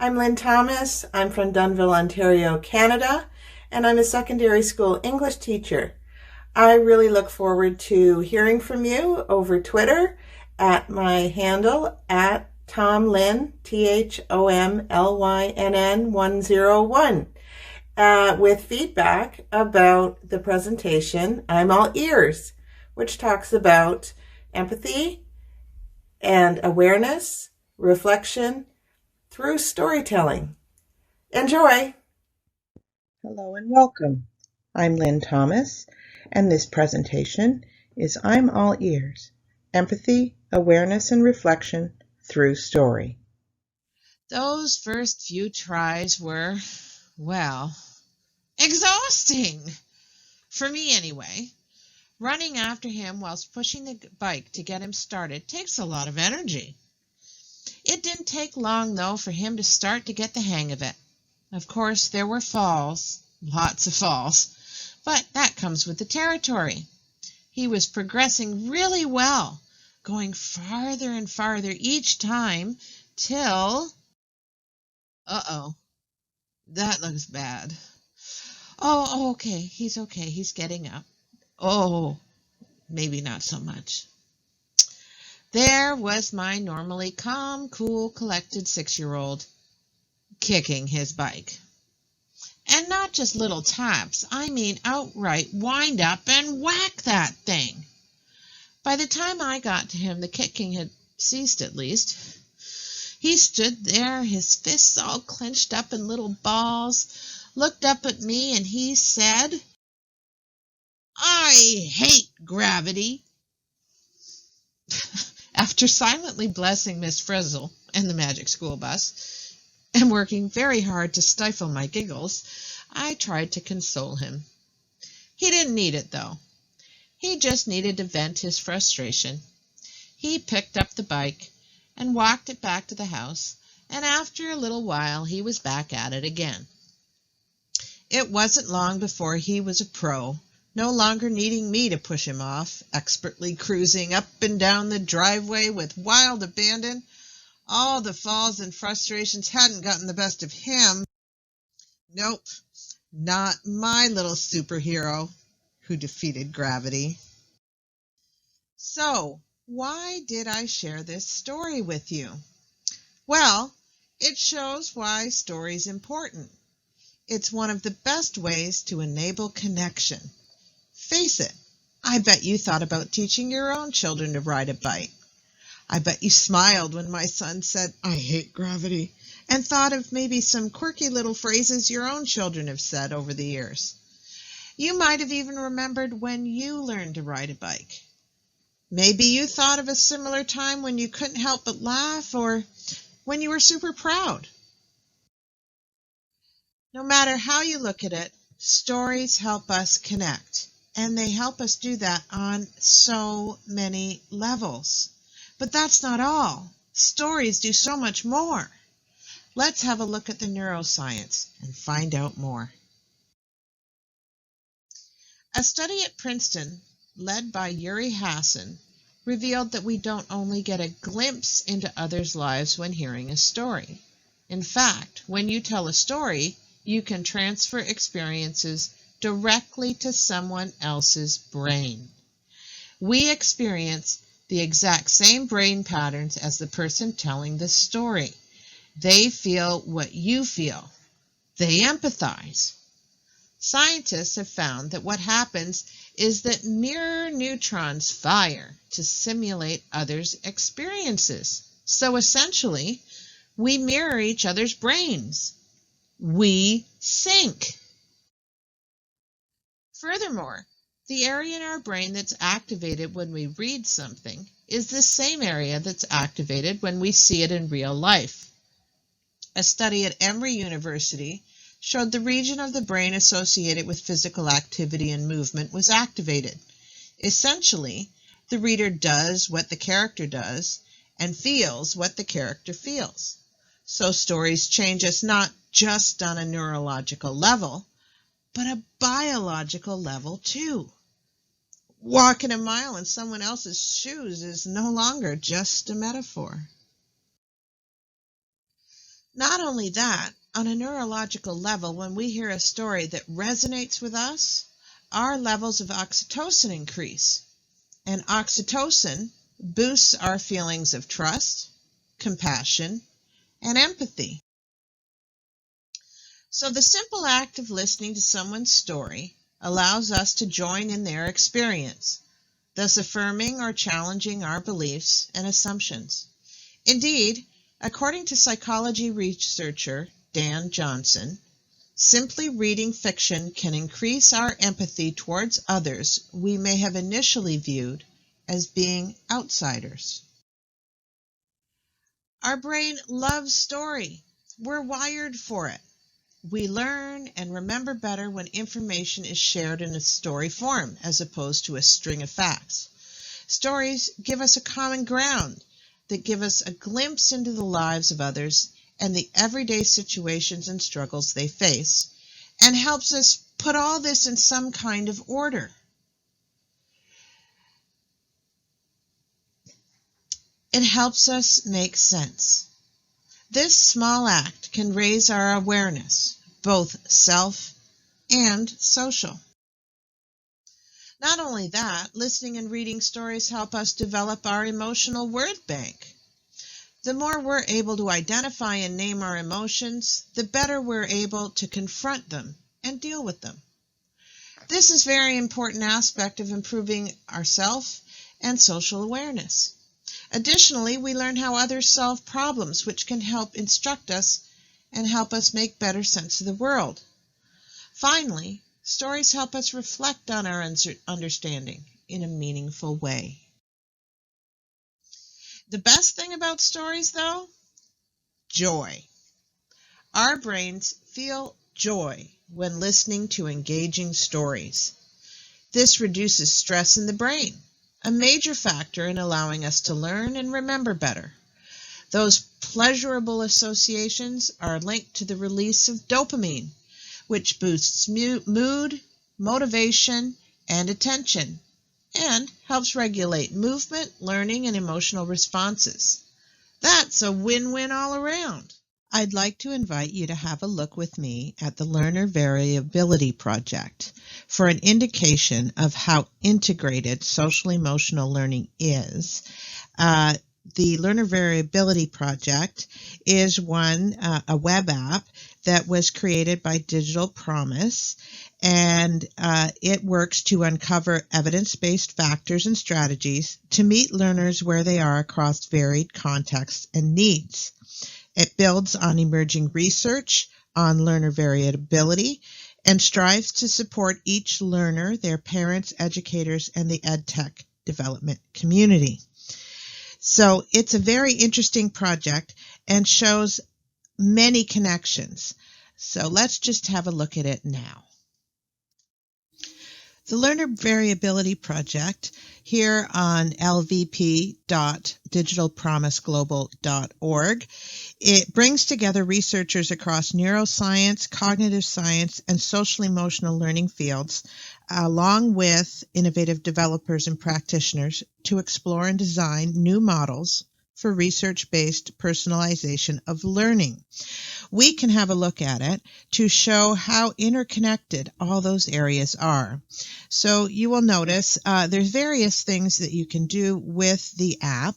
I'm Lynn Thomas. I'm from Dunnville, Ontario, Canada, and I'm a secondary school English teacher. I really look forward to hearing from you over Twitter at my handle at TomLynn, THOMLYNN 101, with feedback about the presentation I'm All Ears, which talks about empathy and awareness, reflection, through storytelling. Enjoy! Hello and welcome. I'm Lynn Thomas, and this presentation is I'm All Ears, Empathy, Awareness, and Reflection through Story. Those first few tries were, well, exhausting. For me, anyway. Running after him whilst pushing the bike to get him started takes a lot of energy. It didn't take long, though, for him to start to get the hang of it. Of course, there were falls, lots of falls, but that comes with the territory. He was progressing really well, going farther and farther each time till... Uh-oh, that looks bad. Oh, okay, he's getting up. Oh, maybe not so much. There was my normally calm, cool, collected 6-year-old kicking his bike. And not just little taps, I mean outright wind up and whack that thing. By the time I got to him, the kicking had ceased at least. He stood there, his fists all clenched up in little balls, looked up at me, and he said, "I hate gravity." After silently blessing Miss Frizzle and the magic school bus, and working very hard to stifle my giggles, I tried to console him. He didn't need it, though. He just needed to vent his frustration. He picked up the bike and walked it back to the house, and after a little while he was back at it again. It wasn't long before he was a pro, no longer needing me to push him off, expertly cruising up and down the driveway with wild abandon. All the falls and frustrations hadn't gotten the best of him. Nope, not my little superhero who defeated gravity. So, why did I share this story with you? Well, it shows why story's important. It's one of the best ways to enable connection. Face it, I bet you thought about teaching your own children to ride a bike. I bet you smiled when my son said, "I hate gravity," and thought of maybe some quirky little phrases your own children have said over the years. You might have even remembered when you learned to ride a bike. Maybe you thought of a similar time when you couldn't help but laugh, or when you were super proud. No matter how you look at it, stories help us connect, and they help us do that on so many levels. But that's not all. Stories do so much more. Let's have a look at the neuroscience and find out more. A study at Princeton, led by Yuri Hassan, revealed that we don't only get a glimpse into others' lives when hearing a story. In fact, when you tell a story, you can transfer experiences directly to someone else's brain. We experience the exact same brain patterns as the person telling the story. They feel what you feel. They empathize. Scientists have found that what happens is that mirror neutrons fire to simulate others' experiences. So essentially, we mirror each other's brains. We sync. Furthermore, the area in our brain that's activated when we read something is the same area that's activated when we see it in real life. A study at Emory University showed the region of the brain associated with physical activity and movement was activated. Essentially, the reader does what the character does and feels what the character feels. So stories change us not just on a neurological level, but a biological level too. Walking a mile in someone else's shoes is no longer just a metaphor. Not only that, on a neurological level, when we hear a story that resonates with us, our levels of oxytocin increase. And oxytocin boosts our feelings of trust, compassion, and empathy. So the simple act of listening to someone's story allows us to join in their experience, thus affirming or challenging our beliefs and assumptions. Indeed, according to psychology researcher Dan Johnson, simply reading fiction can increase our empathy towards others we may have initially viewed as being outsiders. Our brain loves story. We're wired for it. We learn and remember better when information is shared in a story form as opposed to a string of facts. Stories give us a common ground that give us a glimpse into the lives of others and the everyday situations and struggles they face, and helps us put all this in some kind of order. It helps us make sense. This small act can raise our awareness, both self and social. Not only that, listening and reading stories help us develop our emotional word bank. The more we're able to identify and name our emotions, the better we're able to confront them and deal with them. This is a very important aspect of improving our self and social awareness. Additionally, we learn how others solve problems, which can help instruct us and help us make better sense of the world. Finally, stories help us reflect on our understanding in a meaningful way. The best thing about stories, though? Joy. Our brains feel joy when listening to engaging stories. This reduces stress in the brain, a major factor in allowing us to learn and remember better. Those pleasurable associations are linked to the release of dopamine, which boosts mood, motivation, and attention, and helps regulate movement, learning, and emotional responses. That's a win-win all around. I'd like to invite you to have a look with me at the Learner Variability Project for an indication of how integrated social-emotional learning is. The Learner Variability Project is a web app that was created by Digital Promise, and it works to uncover evidence-based factors and strategies to meet learners where they are across varied contexts and needs. It builds on emerging research on learner variability and strives to support each learner, their parents, educators, and the EdTech development community. So it's a very interesting project and shows many connections. So let's just have a look at it now. The Learner Variability Project here on lvp.digitalpromiseglobal.org. It brings together researchers across neuroscience, cognitive science, and social-emotional learning fields, along with innovative developers and practitioners, to explore and design new models for research-based personalization of learning. We can have a look at it to show how interconnected all those areas are. So you will notice there's various things that you can do with the app.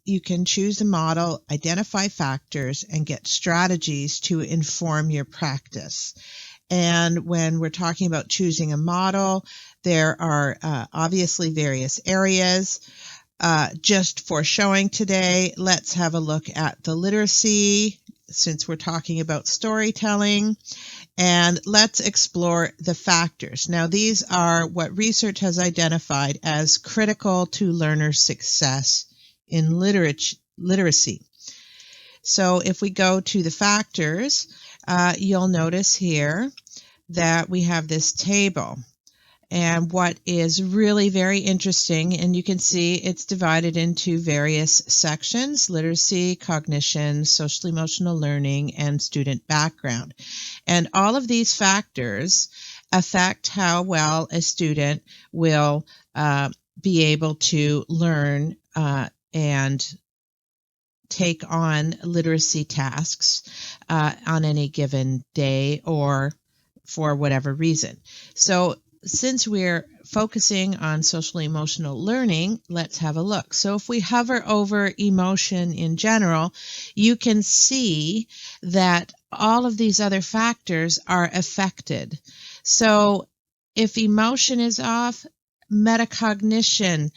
You can choose a model, identify factors, and get strategies to inform your practice. And when we're talking about choosing a model, there are obviously various areas. Just for showing today, let's have a look at the literacy, since we're talking about storytelling, and let's explore the factors. Now, these are what research has identified as critical to learner success in literacy. So if we go to the factors, you'll notice here that we have this table. And what is really very interesting, and you can see it's divided into various sections: literacy, cognition, social emotional learning, and student background. And all of these factors affect how well a student will be able to learn and take on literacy tasks on any given day or for whatever reason. So since we're focusing on social emotional learning, let's have a look. So if we hover over emotion in general, you can see that all of these other factors are affected. So if emotion is off, metacognition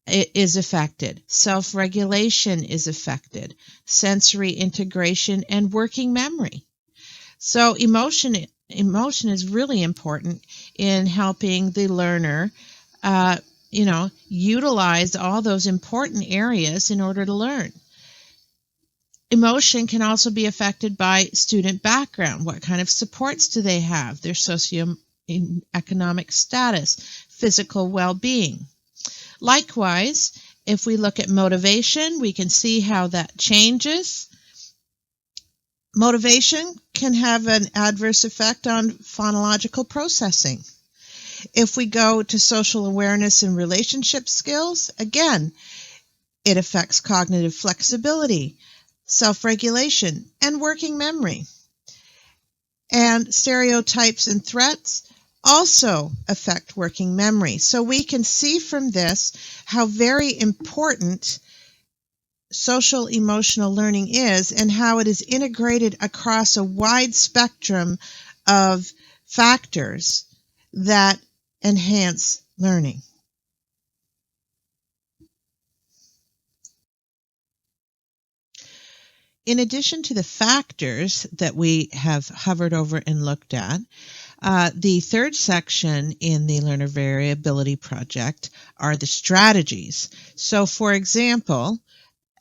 is affected, self-regulation is affected, sensory integration, and working memory. So emotion is really important in helping the learner, utilize all those important areas in order to learn. Emotion can also be affected by student background. What kind of supports do they have? Their socioeconomic status, physical well-being. Likewise, if we look at motivation, we can see how that changes. Motivation can have an adverse effect on phonological processing. If we go to social awareness and relationship skills, again, it affects cognitive flexibility, self-regulation, and working memory. And stereotypes and threats also affect working memory. So we can see from this how very important social emotional learning is and how it is integrated across a wide spectrum of factors that enhance learning. In addition to the factors that we have hovered over and looked at, the third section in the Learner Variability Project are the strategies. So, for example,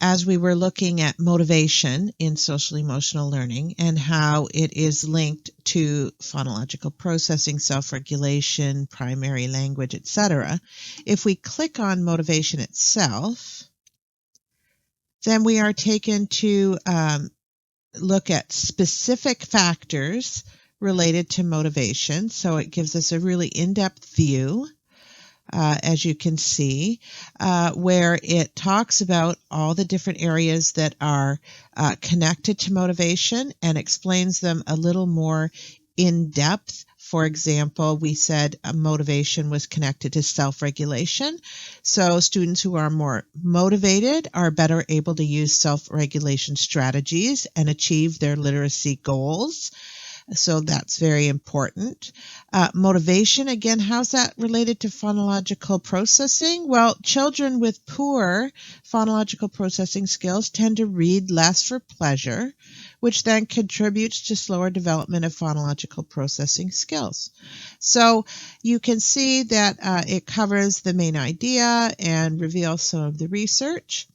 as we were looking at motivation in social emotional learning and how it is linked to phonological processing, self-regulation, primary language, etc., if we click on motivation itself, then we are taken to look at specific factors related to motivation. So it gives us a really in-depth view, as you can see, where it talks about all the different areas that are connected to motivation and explains them a little more in depth. For example, we said motivation was connected to self-regulation. So students who are more motivated are better able to use self-regulation strategies and achieve their literacy goals. So that's very important. Motivation, again, how's that related to phonological processing? Well, children with poor phonological processing skills tend to read less for pleasure, which then contributes to slower development of phonological processing skills. So you can see that it covers the main idea and reveals some of the research.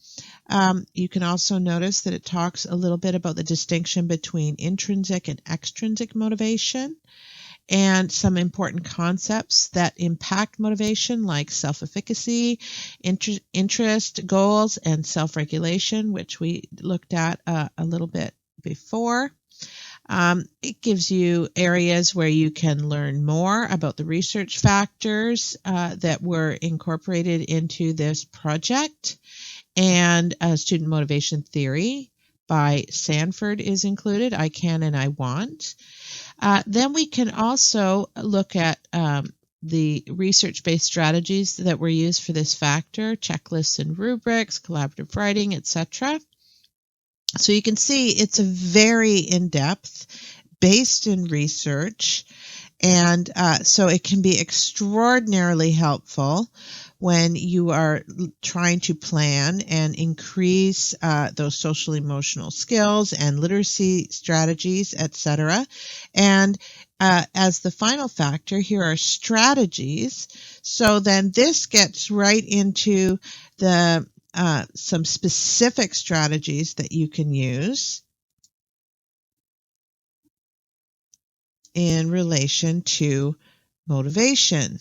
You can also notice that it talks a little bit about the distinction between intrinsic and extrinsic motivation and some important concepts that impact motivation like self-efficacy, interest, goals, and self-regulation, which we looked at a little bit before. It gives you areas where you can learn more about the research factors that were incorporated into this project. And student motivation theory by Sanford is included, I can and I want. Then we can also look at the research-based strategies that were used for this factor, checklists and rubrics, collaborative writing, etc. So you can see it's a very in-depth, based in research, and so it can be extraordinarily helpful when you are trying to plan and increase those social emotional skills and literacy strategies, etc. And as the final factor, here are strategies. So then this gets right into the some specific strategies that you can use in relation to motivation.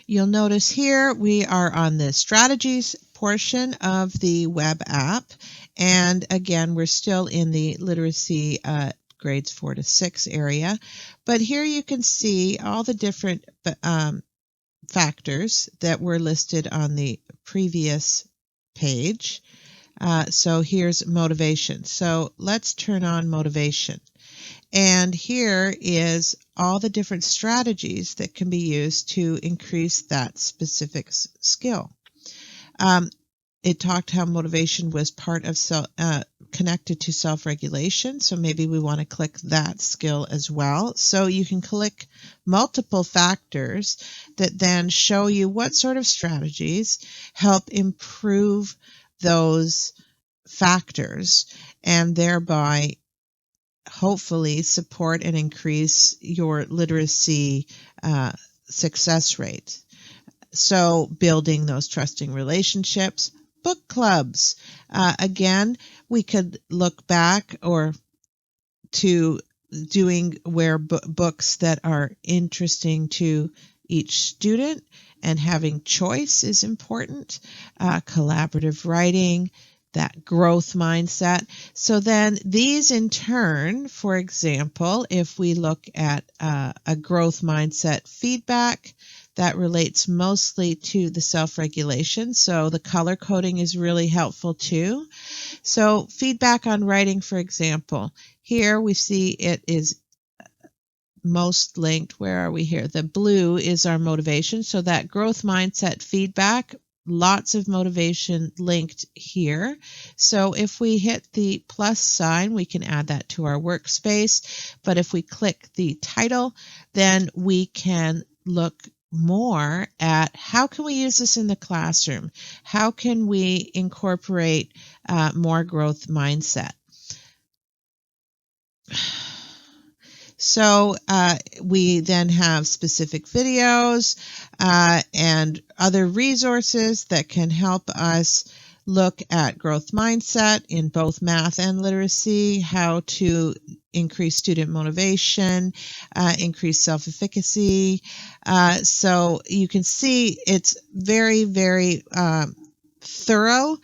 You'll notice here we are on the strategies portion of the web app, and again we're still in the literacy grades 4 to 6 area, but here you can see all the different factors that were listed on the previous page. So here's motivation. So let's turn on motivation. And here is all the different strategies that can be used to increase that specific skill. It talked how motivation was part of connected to self-regulation, so maybe we want to click that skill as well. So you can click multiple factors that then show you what sort of strategies help improve those factors and thereby hopefully support and increase your literacy success rate. So building those trusting relationships. Book clubs. Again, we could look back or to doing books that are interesting to each student, and having choice is important. Collaborative writing, that growth mindset. So then these in turn, for example, if we look at a growth mindset feedback, that relates mostly to the self-regulation. So the color coding is really helpful too. So feedback on writing, for example, here we see it is most linked. Where are we here? The blue is our motivation. So that growth mindset feedback, lots of motivation linked here. So if we hit the plus sign, we can add that to our workspace. But if we click the title, then we can look more at how can we use this in the classroom? How can we incorporate more growth mindset? So we then have specific videos and other resources that can help us look at growth mindset in both math and literacy, how to increase student motivation, increase self-efficacy. So you can see it's very, very thorough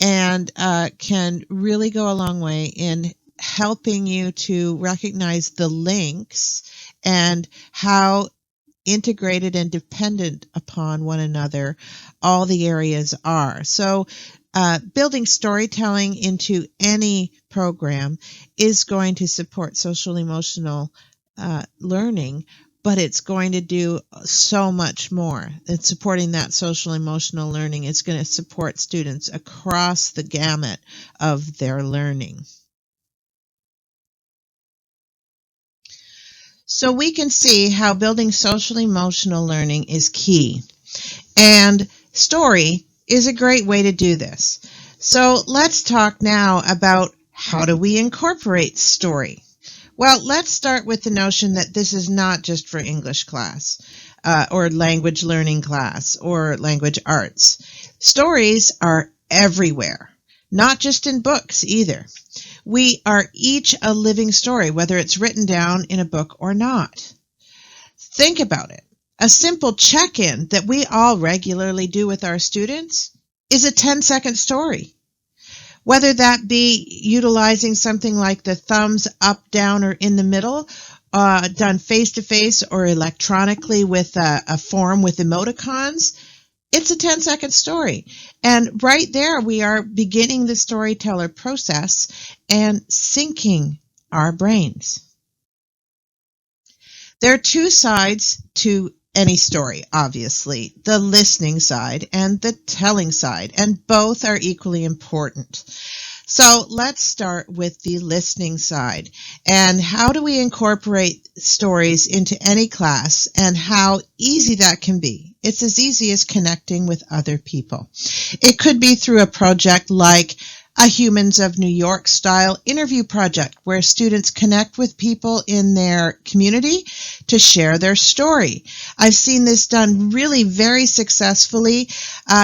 and can really go a long way in helping you to recognize the links and how integrated and dependent upon one another all the areas are. So building storytelling into any program is going to support social emotional learning, but it's going to do so much more. It's supporting that social emotional learning. It's going to support students across the gamut of their learning. So we can see how building social emotional learning is key. And story is a great way to do this. So let's talk now about how do we incorporate story. Well, let's start with the notion that this is not just for English class or language learning class or language arts. Stories are everywhere, not just in books either. We are each a living story, whether it's written down in a book or not. Think about it. A simple check-in that we all regularly do with our students is a 10-second story. Whether that be utilizing something like the thumbs up, down, or in the middle, done face-to-face or electronically with a form with emoticons, it's a 10-second story. And right there we are beginning the storyteller process and syncing our brains. There are two sides to any story, obviously, the listening side and the telling side, and both are equally important. So let's start with the listening side. And how do we incorporate stories into any class and how easy that can be? It's as easy as connecting with other people. It could be through a project like a Humans of New York style interview project where students connect with people in their community to share their story. I've seen this done really very successfully,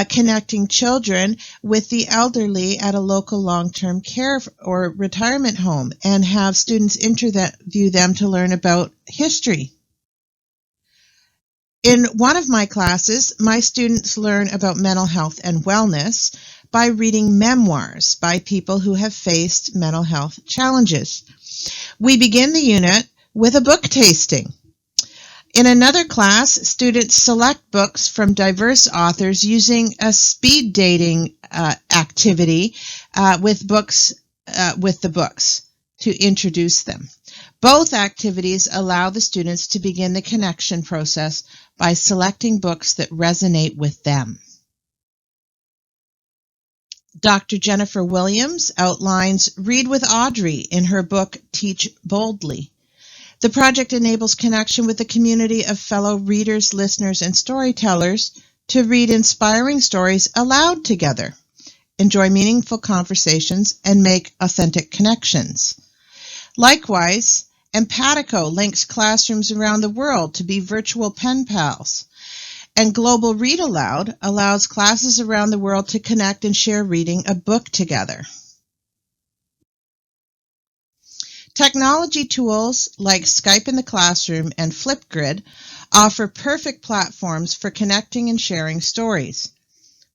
connecting children with the elderly at a local long-term care or retirement home and have students interview them to learn about history. In one of my classes, my students learn about mental health and wellness by reading memoirs by people who have faced mental health challenges. We begin the unit with a book tasting. In another class, students select books from diverse authors using a speed dating activity with the books to introduce them. Both activities allow the students to begin the connection process by selecting books that resonate with them. Dr. Jennifer Williams outlines Read with Audrey in her book, Teach Boldly. The project enables connection with the community of fellow readers, listeners, and storytellers to read inspiring stories aloud together, enjoy meaningful conversations, and make authentic connections. Likewise, Empatico links classrooms around the world to be virtual pen pals, and Global Read Aloud allows classes around the world to connect and share reading a book together. Technology tools like Skype in the Classroom and Flipgrid offer perfect platforms for connecting and sharing stories.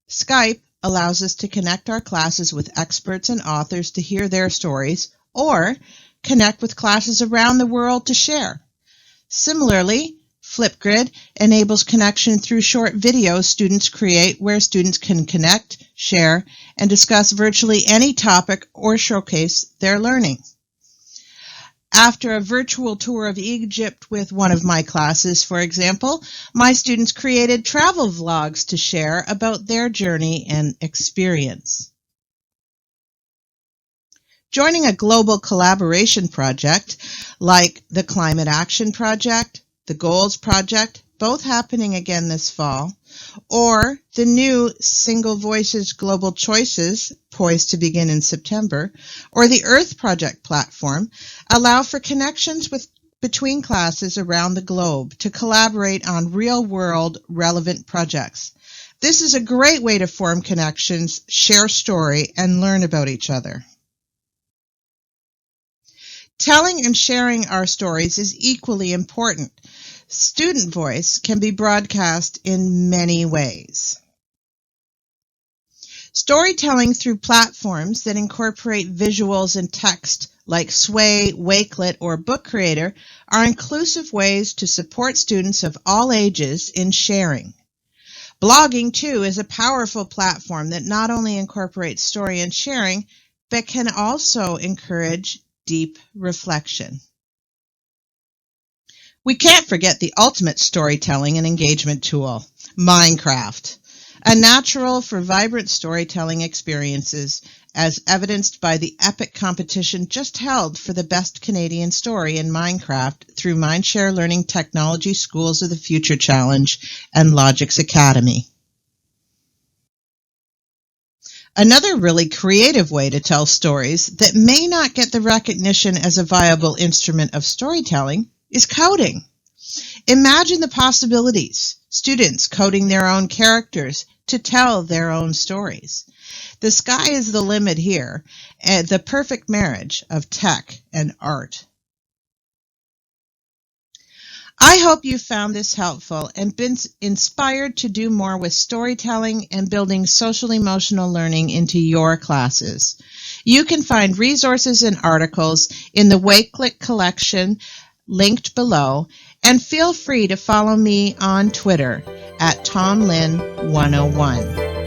Skype allows us to connect our classes with experts and authors to hear their stories, or connect with classes around the world to share. Similarly, Flipgrid enables connection through short videos students create where students can connect, share, and discuss virtually any topic or showcase their learning. After a virtual tour of Egypt with one of my classes, for example, my students created travel vlogs to share about their journey and experience. Joining a global collaboration project like the Climate Action Project, the Goals Project, both happening again this fall, or the new Single Voices Global Choices, poised to begin in September, or the Earth Project platform, allow for connections between classes around the globe to collaborate on real-world relevant projects. This is a great way to form connections, share story, and learn about each other. Telling and sharing our stories is equally important. Student voice can be broadcast in many ways. Storytelling through platforms that incorporate visuals and text like Sway, Wakelet, or Book Creator are inclusive ways to support students of all ages in sharing. Blogging, too, is a powerful platform that not only incorporates story and sharing, but can also encourage deep reflection. We can't forget the ultimate storytelling and engagement tool, Minecraft, a natural for vibrant storytelling experiences, as evidenced by the epic competition just held for the best Canadian story in Minecraft through Mindshare Learning Technology Schools of the Future Challenge and Logix Academy. Another really creative way to tell stories that may not get the recognition as a viable instrument of storytelling is coding. Imagine the possibilities. Students coding their own characters to tell their own stories. The sky is the limit here, and the perfect marriage of tech and art. I hope you found this helpful and been inspired to do more with storytelling and building social-emotional learning into your classes. You can find resources and articles in the Wakelet collection linked below, and feel free to follow me on Twitter at TomLynn101.